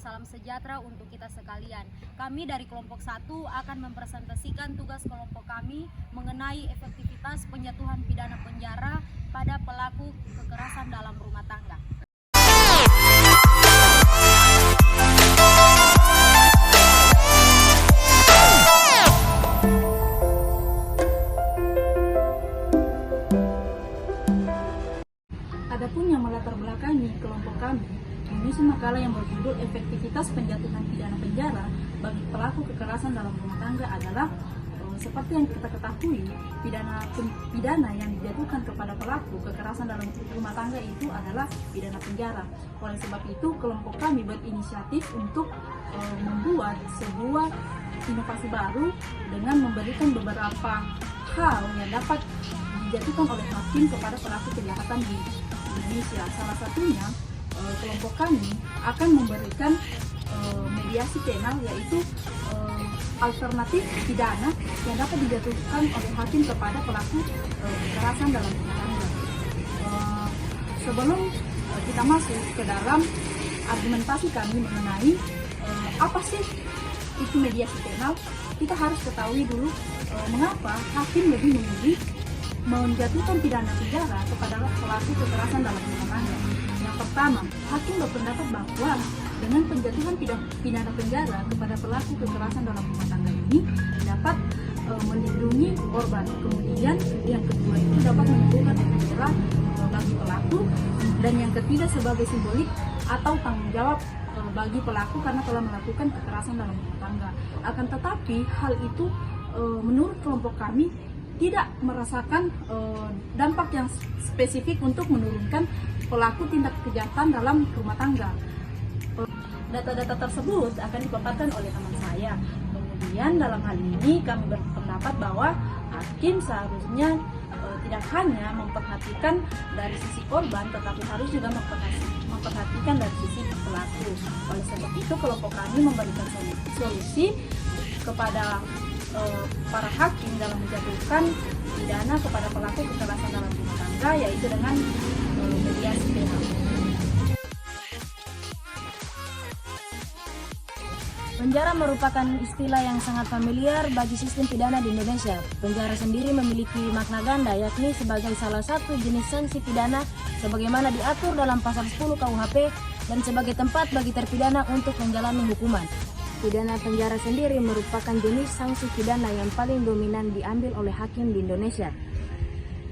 salam sejahtera untuk kita sekalian. Kami dari kelompok 1 akan mempresentasikan tugas kelompok kami mengenai efektivitas penjatuhan pidana penjara pada pelaku kekerasan dalam rumah tangga. Adapun yang melatar belakangi kelompok kami menyusun makalah yang berjudul efektivitas penjatuhan pidana penjara bagi pelaku kekerasan dalam rumah tangga adalah seperti yang kita ketahui, pidana yang dijatuhkan kepada pelaku kekerasan dalam rumah tangga itu adalah pidana penjara. Oleh sebab itu, kelompok kami berinisiatif untuk membuat sebuah inovasi baru dengan memberikan beberapa hal yang dapat dijatuhkan oleh hakim kepada pelaku kejahatan di Indonesia. Salah satunya, kelompok kami akan memberikan mediasi penal, yaitu alternatif pidana yang dapat dijatuhkan oleh hakim kepada pelaku kekerasan dalam rumah tangga. Sebelum kita masuk ke dalam argumentasi kami mengenai apa sih itu mediasi penal, kita harus ketahui dulu mengapa hakim lebih memilih menjatuhkan pidana penjara kepada pelaku kekerasan dalam rumah tangga. Yang pertama, hakim berpendapat bahwa dengan penjatuhan pidana penjara kepada pelaku kekerasan dalam rumah tangga ini dapat melindungi korban. Kemudian yang kedua itu dapat menimbulkan efek jerah bagi pelaku, dan yang ketiga sebagai simbolik atau tanggung jawab bagi pelaku karena telah melakukan kekerasan dalam rumah tangga. Akan tetapi hal itu menurut kelompok kami tidak merasakan dampak yang spesifik untuk menurunkan pelaku tindak kejahatan dalam rumah tangga. Data-data tersebut akan dipaparkan oleh teman saya. Kemudian dalam hal ini kami berpendapat bahwa hakim seharusnya tidak hanya memperhatikan dari sisi korban, tetapi harus juga memperhatikan dari sisi pelaku. Oleh sebab itu, kelompok kami memberikan solusi kepada para hakim dalam menjatuhkan pidana kepada pelaku kekerasan dalam rumah tangga, yaitu dengan mediasi penal. Penjara merupakan istilah yang sangat familiar bagi sistem pidana di Indonesia. Penjara sendiri memiliki makna ganda, yakni sebagai salah satu jenis sanksi pidana sebagaimana diatur dalam pasal 10 KUHP dan sebagai tempat bagi terpidana untuk menjalani hukuman. Pidana penjara sendiri merupakan jenis sanksi pidana yang paling dominan diambil oleh hakim di Indonesia.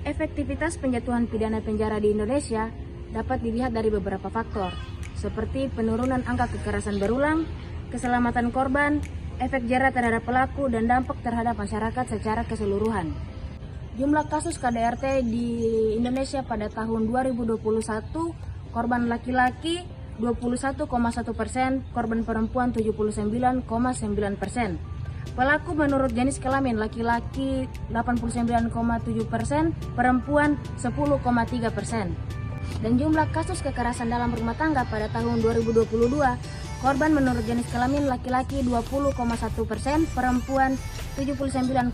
Efektivitas penjatuhan pidana penjara di Indonesia dapat dilihat dari beberapa faktor, seperti penurunan angka kekerasan berulang, keselamatan korban, efek jera terhadap pelaku, dan dampak terhadap masyarakat secara keseluruhan. Jumlah kasus KDRT di Indonesia pada tahun 2021, korban laki-laki 21,1%, korban perempuan 79,9%. Pelaku menurut jenis kelamin, laki-laki 89,7%, perempuan 10,3%. Dan jumlah kasus kekerasan dalam rumah tangga pada tahun 2022, korban menurut jenis kelamin laki-laki 20,1%, perempuan 79,9%,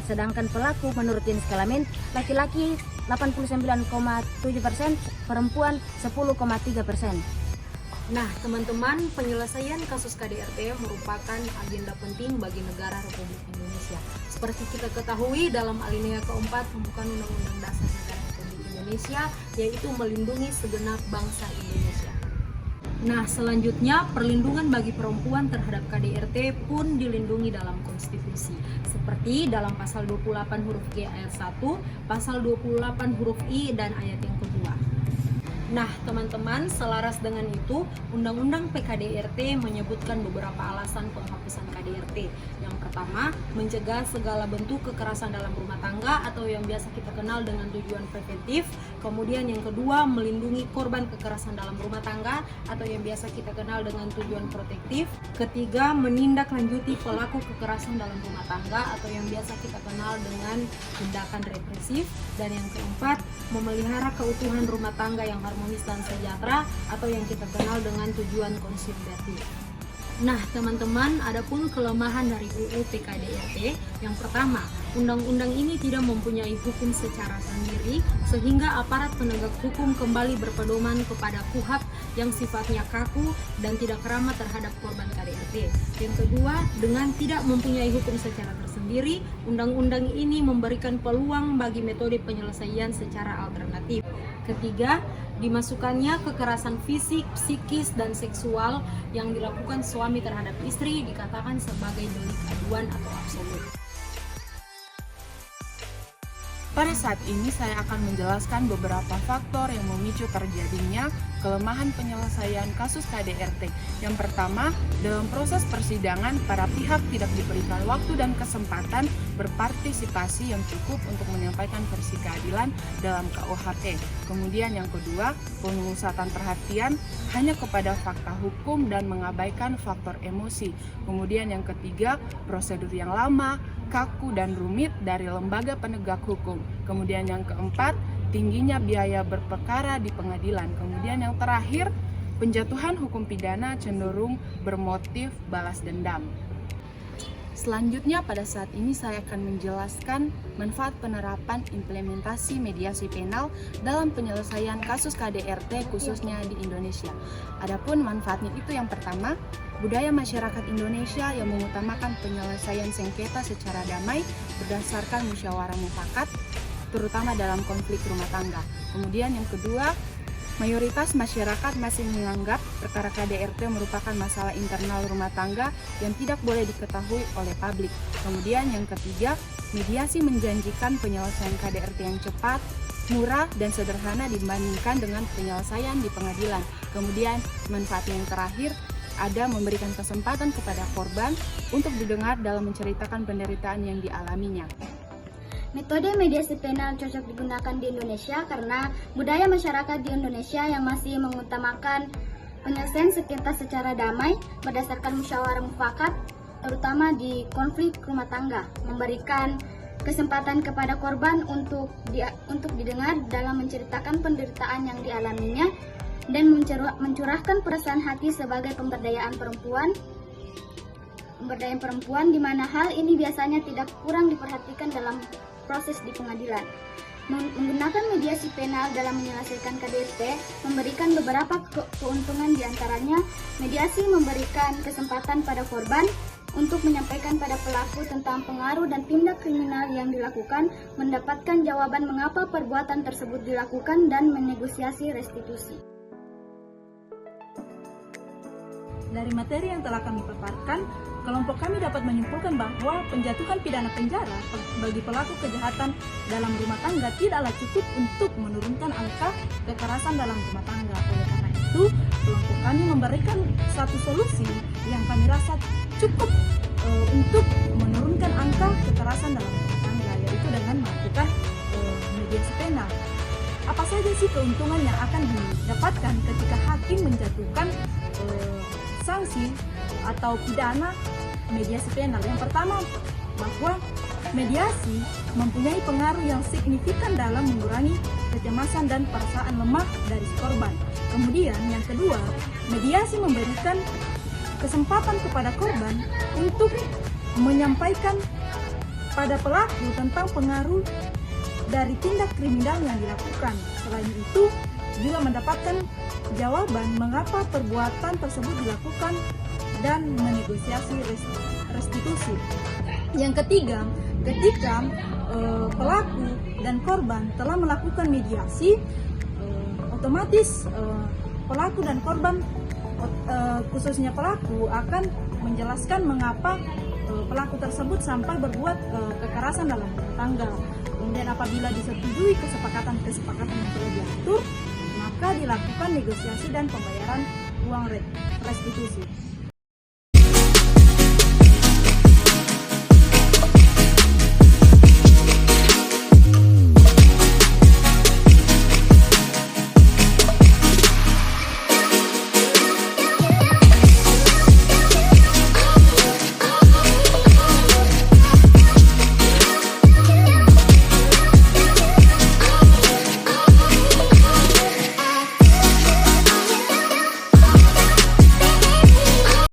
sedangkan pelaku menurut jenis kelamin laki-laki 89,7%, perempuan 10,3%. Nah, teman-teman, penyelesaian kasus KDRT merupakan agenda penting bagi negara Republik Indonesia. Seperti kita ketahui dalam alinea keempat pembukaan Undang-Undang Dasar Negara Republik Indonesia, yaitu melindungi segenap bangsa Indonesia. Nah, selanjutnya perlindungan bagi perempuan terhadap KDRT pun dilindungi dalam konstitusi. Seperti dalam pasal 28 huruf G ayat 1, pasal 28 huruf I dan ayat yang kedua. Nah, teman-teman, selaras dengan itu, Undang-Undang PKDRT menyebutkan beberapa alasan penghapusan KDRT. Yang pertama, mencegah segala bentuk kekerasan dalam rumah tangga atau yang biasa kita kenal dengan tujuan preventif. Kemudian yang kedua, melindungi korban kekerasan dalam rumah tangga atau yang biasa kita kenal dengan tujuan protektif. Ketiga, menindaklanjuti pelaku kekerasan dalam rumah tangga atau yang biasa kita kenal dengan tindakan represif. Dan yang keempat, memelihara keutuhan rumah tangga yang harmonis dan sejahtera atau yang kita kenal dengan tujuan konsiliatif. Nah, teman-teman, adapun kelemahan dari UU PKDRT, yang pertama, undang-undang ini tidak mempunyai hukum secara sendiri, sehingga aparat penegak hukum kembali berpedoman kepada KUHP yang sifatnya kaku dan tidak ramah terhadap korban KDRT. Yang kedua, dengan tidak mempunyai hukum secara tersendiri, undang-undang ini memberikan peluang bagi metode penyelesaian secara alternatif. Ketiga, dimasukkannya kekerasan fisik, psikis, dan seksual yang dilakukan suami terhadap istri dikatakan sebagai delik aduan atau absolut. Pada saat ini saya akan menjelaskan beberapa faktor yang memicu terjadinya kelemahan penyelesaian kasus KDRT. Yang pertama, dalam proses persidangan, para pihak tidak diberikan waktu dan kesempatan berpartisipasi yang cukup untuk menyampaikan versi keadilan dalam KUHP. Kemudian yang kedua, pemusatan perhatian hanya kepada fakta hukum dan mengabaikan faktor emosi. Kemudian yang ketiga, prosedur yang lama, kaku dan rumit dari lembaga penegak hukum. Kemudian yang keempat, tingginya biaya berperkara di pengadilan. Kemudian yang terakhir, penjatuhan hukum pidana cenderung bermotif balas dendam. Selanjutnya pada saat ini saya akan menjelaskan manfaat penerapan implementasi mediasi penal dalam penyelesaian kasus KDRT khususnya di Indonesia. Adapun manfaatnya itu yang pertama, budaya masyarakat Indonesia yang mengutamakan penyelesaian sengketa secara damai berdasarkan musyawarah mufakat, terutama dalam konflik rumah tangga. Kemudian yang kedua, mayoritas masyarakat masih menganggap perkara KDRT merupakan masalah internal rumah tangga yang tidak boleh diketahui oleh publik. Kemudian yang ketiga, mediasi menjanjikan penyelesaian KDRT yang cepat, murah, dan sederhana dibandingkan dengan penyelesaian di pengadilan. Kemudian manfaat yang terakhir, ada memberikan kesempatan kepada korban untuk didengar dalam menceritakan penderitaan yang dialaminya. Metode mediasi penal cocok digunakan di Indonesia karena budaya masyarakat di Indonesia yang masih mengutamakan penyelesaian sengketa secara damai berdasarkan musyawarah mufakat, terutama di konflik rumah tangga, memberikan kesempatan kepada korban untuk didengar dalam menceritakan penderitaan yang dialaminya dan mencurahkan perasaan hati sebagai pemberdayaan perempuan di mana hal ini biasanya tidak kurang diperhatikan dalam proses di pengadilan. Menggunakan mediasi penal dalam menyelesaikan KDRT memberikan beberapa keuntungan, diantaranya mediasi memberikan kesempatan pada korban untuk menyampaikan pada pelaku tentang pengaruh dan tindak kriminal yang dilakukan, mendapatkan jawaban mengapa perbuatan tersebut dilakukan, dan menegosiasi restitusi. Dari materi yang telah kami paparkan, kelompok kami dapat menyimpulkan bahwa penjatuhan pidana penjara bagi pelaku kejahatan dalam rumah tangga tidaklah cukup untuk menurunkan angka kekerasan dalam rumah tangga. Oleh karena itu, kelompok kami memberikan satu solusi yang kami rasa cukup untuk menurunkan angka kekerasan dalam rumah tangga, yaitu dengan melakukan mediasi penal. Apa saja sih keuntungan yang akan didapatkan ketika hakim menjatuhkan sanksi atau pidana mediasi penal? Yang pertama, bahwa mediasi mempunyai pengaruh yang signifikan dalam mengurangi kecemasan dan perasaan lemah dari si korban. Kemudian yang kedua, mediasi memberikan kesempatan kepada korban untuk menyampaikan pada pelaku tentang pengaruh dari tindak kriminal yang dilakukan. Selain itu, juga mendapatkan jawaban mengapa perbuatan tersebut dilakukan dan menegosiasi restitusi. Yang ketiga, ketika pelaku dan korban telah melakukan mediasi, otomatis pelaku dan korban, khususnya pelaku, akan menjelaskan mengapa pelaku tersebut sampai berbuat kekerasan dalam rumah tangga. Kemudian apabila disetujui kesepakatan yang telah diatur, maka dilakukan negosiasi dan pembayaran uang restitusi.